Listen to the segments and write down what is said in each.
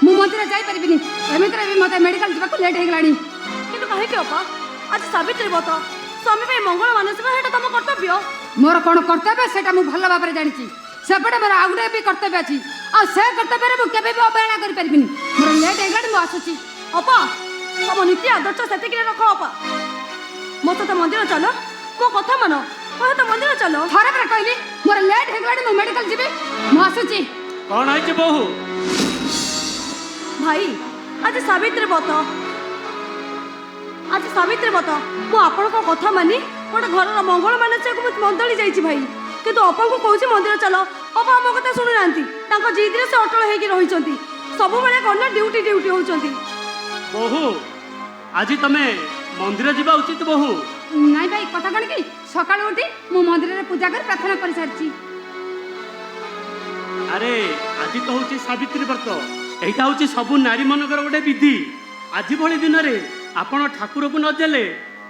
मु मंदिर जाई परिबिनी एमितरे भी मते मेडिकल जीवा को लेट हे गलानी किंतु काहे के अपा आज सावित्री व्रत स्वामी पे मंगल मानसिक हेटा तम कर्तव्य मोर कोन कर्तव्य सेटा मु भल भाबरे जानिची सेपटे मोर आउडे भी कर्तव्य अछि आ से कर्तव्य रे मु केबे भी अवहेलना करि परिबिनी मोर लेट हे गलानी मु आसुची अपा तम नीति आदर्श सेतिक रख अपा मो तो मंदिर चलो मो कथा मानो मो तो मंदिर चलो थरे पर कहली मोर लेट हे गलानी मु मेडिकल जीबी मु आसुची कौन है बहु भाई आज सावित्री व्रत आज सावित्री व्रत मु आपण को कथा मानी गोटे घर मंगल मानसिक को मंदली जाइछि भाई किंतु अपा को कहूछि मंदिर चलो अपा हम कथा सुनु नांती तांको जीद रे से अटल हेकी रहिचंती सब बेले कोन ड्यूटी ड्यूटी होचंती बहु आज तमे मंदिर जीवा उचित बहु नाई भाई कथा कण की सकाळ उठी मु मंदिर रे पूजा कर प्रार्थना कर सारची अरे आज तो हूँ सावित्री व्रत यहाँ हूँ सबू नारी मनकर गोटे विधि आज भली दिन में आपण ठाकुर को नदेले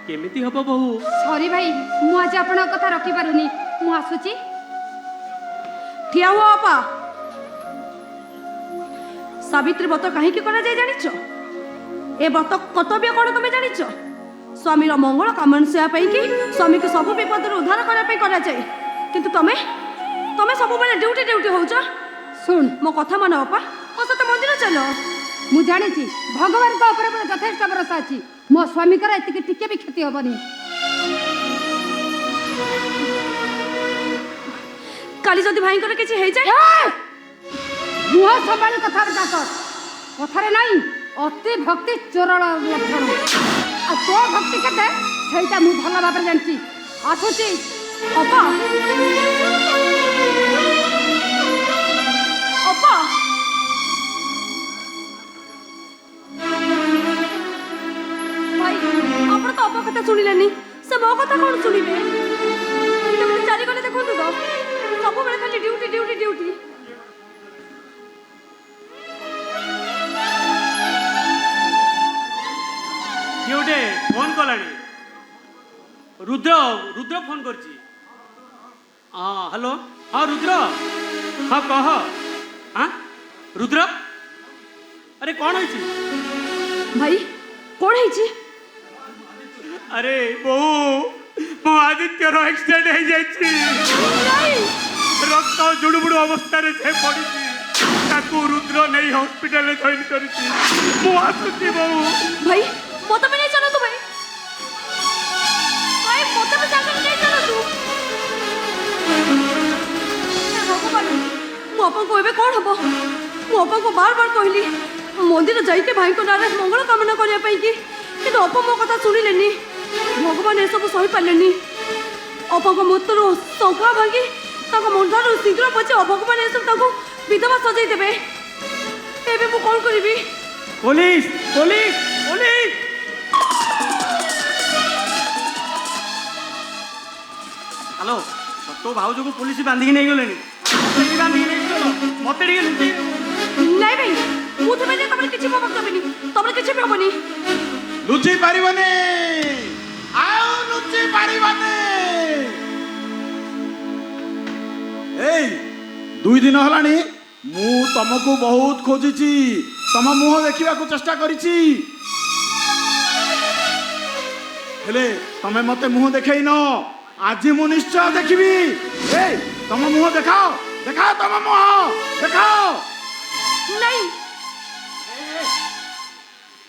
केमिति हम बहु सॉरी भाई मु आज आपण कथा रखी पारुनी मु आसुची ठिया हुआ अपा सावित्री व्रत कहीं करा जाए जानिछ ए व्रत कर्तव्य कौन तुम जानिछ स्वामीर मंगल कामना कि स्वामी को सब विपद उद्धार करने करा जाए किंतु तमे तमे सब बेले ड्यूटी ड्यूटी होउछ सुन मो कथा मान अपा मो सते मंदिर चलो मु जानिची भगवान का ऊपर मोर यथेष्ट भरोसा अछि मो स्वामी कर एतिके टिके भी क्षति होबनी काली जदि भाई कर किछि हेइ जाय मुह संभाल कथा बता कर कथारे नाही अति भक्ति चोरल लक्षण आ तो भक्ति कते सेटा मु भल भाबरे जानची आसुची अपा अपा भाई आपण तो अपा कथा सुनिलेनी से मो कथा कोन सुनिबे तमे चारि गले देखंतु तो सब बेले खाली ड्यूटी ड्यूटी ड्यूटी किए फोन कलानी रुद्र रुद्र फोन करची हाँ हेलो हाँ रुद्र हाँ कह हाँ रुद्र अरे कौन है भाई कौन है अरे बहु मो आदित्यर एक्सीडेंट हो जाइए रक्त जुड़बुड़ अवस्था से पड़ी ताकू रुद्र नहीं हॉस्पिटल जॉइन करी आसुची बहु भाई मत में नहीं चलो तू भाई भाई मत में जाकर नहीं चलो तू भगवान मो अपन को एबे कोन हबो मो अपन को बार बार कहली मंदिर जाई के भाई को नारे मंगल कामना करिया पई की कि तो अपन मो कथा सुनी लेनी भगवान ए सब सही पालेनी अपन को मृत्यु संख्या भागी ताको मुंडारू शीघ्र पचे भगवान ए सब ताको विधवा सजाई देबे एबे मु कोन करिवि पुलिस पुलिस पुलिस हेलो तो भाउज को पुलिस बांधिकी नहीं गले मत नहीं भाई मु तुमे जे तमरे किछि बाबा करबेनी तमरे किछि भी होबनी लुचि पारिबनी आउ लुचि पारिबनी एई 2 दिन हलानी मु तुमको बहुत खोजिची तम मुह देखा चेष्टा करिची हेले तमे मते मुह देखै न आज मु निश्चय देखिबी ए तम मुह देखाओ देखाओ तम मुह देखाओ नहीं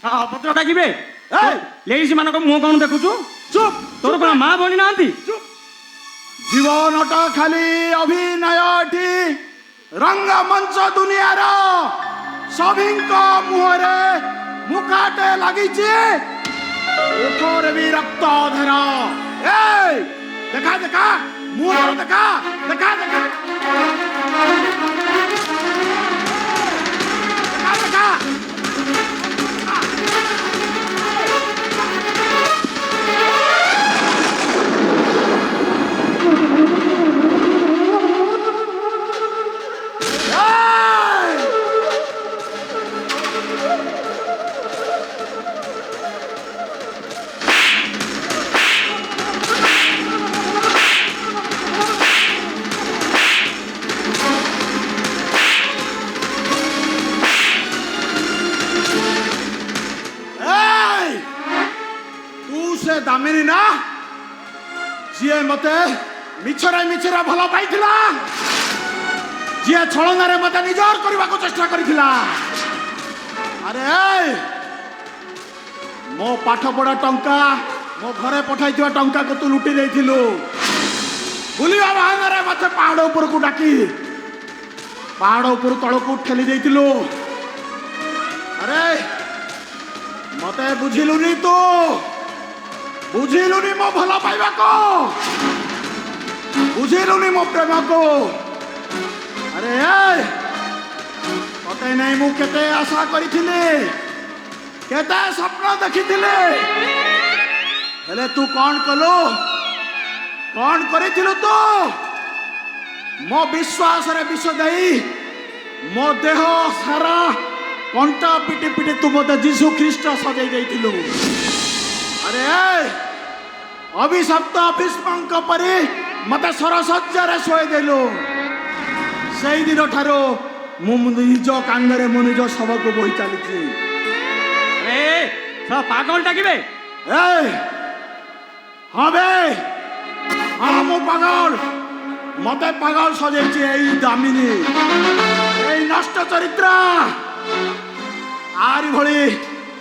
हाँ पत्र डाकिबे ए लेडीज मानक मुह कौन देखुछु चुप तोर कोन मां बनी नांती चुप जीवनटा खाली अभिनयटी रंगमंच दुनियार सभिंक मुहरे मुखाटे लगिची ओठरे भी रक्त धर ए देखा देखा मुहर देखा देखा देखा देखा देखा ସେ ଦାମିନୀ ନା ଯିଏ ମତେ ମିଛରେ ମିଛରେ ଭଲ ପାଇଥିଲା, ଯିଏ ଛଳନାରେ ମତେ ନିଜର କରିବାକୁ ଚେଷ୍ଟା କରିଥିଲା। ଆରେ ମୋ ପାଠ ପଢା ଟଙ୍କା, ମୋ ଘରେ ପଠାଇଥିବା ଟଙ୍କାକୁ ତୁ ଲୁଟି ଦେଇଥିଲୁ। ବୁଲିବା ବାହାନାରେ ମତେ ପାହାଡ ଉପରକୁ ଡାକି ପାହାଡ ଉପରୁ ତଳକୁ ଠେଲି ଦେଇଥିଲୁ। ଆରେ ମତେ ବୁଝିଲୁନି, ତୁ ବୁଝିଲୁନି ମୋ ଭଲ ପାଇବାକୁ, ବୁଝିଲୁନି ମୋ ପ୍ରେମକୁ। ଆରେ ତତେ ନେଇ ମୁଁ କେତେ ଆଶା କରିଥିଲି, କେତେ ସ୍ୱପ୍ନ ଦେଖିଥିଲି, ହେଲେ ତୁ କଣ କଲୁ? କଣ କରିଥିଲୁ ତୁ? ମୋ ବିଶ୍ୱାସରେ ବିଷ ଦେଇ ମୋ ଦେହ ସାରା କଣ୍ଟା ପିଟି ପିଟି ତୁ ମତେ ଯୀଶୁ ଖ୍ରୀଷ୍ଟ ସଜେଇ ଦେଇଥିଲୁ। ଆରେ ଅଭିଶପ୍ତ ଭୀଷ୍ମଙ୍କ ପରି ମତେ ସରସଜ୍ଜାରେ ଶୋଇଦେଲୁ। ସେଇ ଦିନ ଠାରୁ ମୁଁ ନିଜ କାଙ୍ଗରେ ମୁଁ ନିଜ ଶବକୁ ବୋହି ଚାଲିଛି। ପାଗଳ ଡାକିବେ? ହଁ ବେ, ହଁ ମୁଁ ପାଗଳ। ମତେ ପାଗଳ ସଜେଇଛି ଏଇ ଦାମିନୀ, ଏଇ ନଷ୍ଟ ଚରିତ୍ର। ଆରି ଭଳି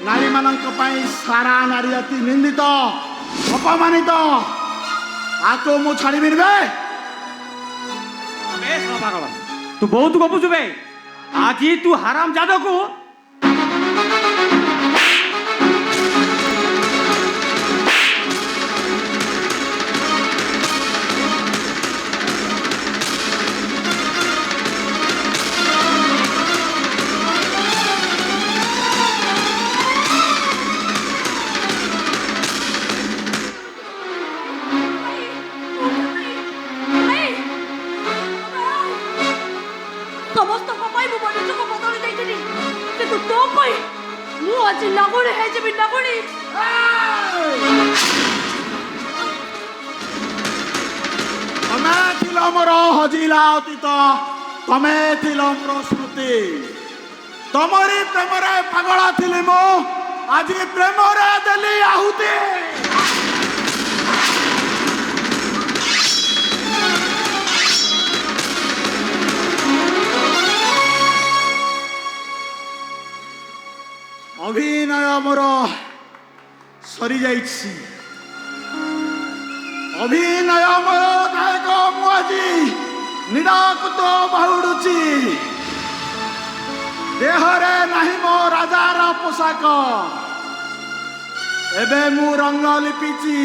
ନାରୀ ମାନଙ୍କ ପାଇଁ ସାରା ନାରୀ ଜାତି ନିନ୍ଦିତ, ଅପମାନିତ। ଆକୁ ମୁଁ ଛାଡ଼ିବିନି ବେ। ପାଗଳ ତୁ ବହୁତ ଗପୁଛୁ ବେ। ଆଜି ତୁ ହାରାମ ଜାଦକୁ ସମସ୍ତଙ୍କ ପାଇଁ ମୁଁ ମୋ ନିଜକୁ ବଦଳି ଦେଇଥିଲି, କିନ୍ତୁ ତୋ ପାଇଁ ମୁଁ ଆଜି ନାଗୁଣୀ ହେଇଯିବି। ନାଗୁଣୀ ତମେ ଥିଲ ମୋର ହଜିଲା ଅତୀତ, ତମେ ଥିଲ ମୋର ସ୍ମୃତି। ତମରି ପ୍ରେମରେ ପାଗଳ ଥିଲି ମୁଁ, ଆଜି ପ୍ରେମରେ ଦେଲି ଆହୁତି। ଅଭିନୟ ମୋର ସରିଯାଇଛି, ଅଭିନୟ ମୋର ନାୟକ ମୁଁ ଆଜି ନିରାକୁତ ବାହୁଡୁଛି। ଦେହରେ ନାହିଁ ମୋ ରାଜାର ପୋଷାକ, ଏବେ ମୁଁ ରଙ୍ଗ ଲିପିଛି।